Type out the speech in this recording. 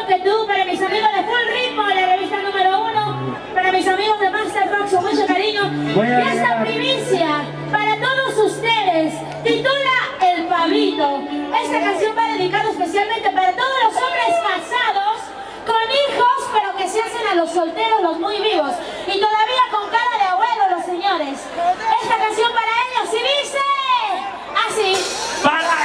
mismo que tú, para mis amigos de Full Ritmo, la revista número 1, para mis amigos de Master Fox, con mucho cariño. Y esta primicia para todos ustedes titula El Pablito. Esta canción va dedicada especialmente para todos los hombres casados con hijos, pero que se hacen a los solteros, los muy vivos, y todavía con cara de abuelo, los señores. Esta canción para ellos, y dice así. Para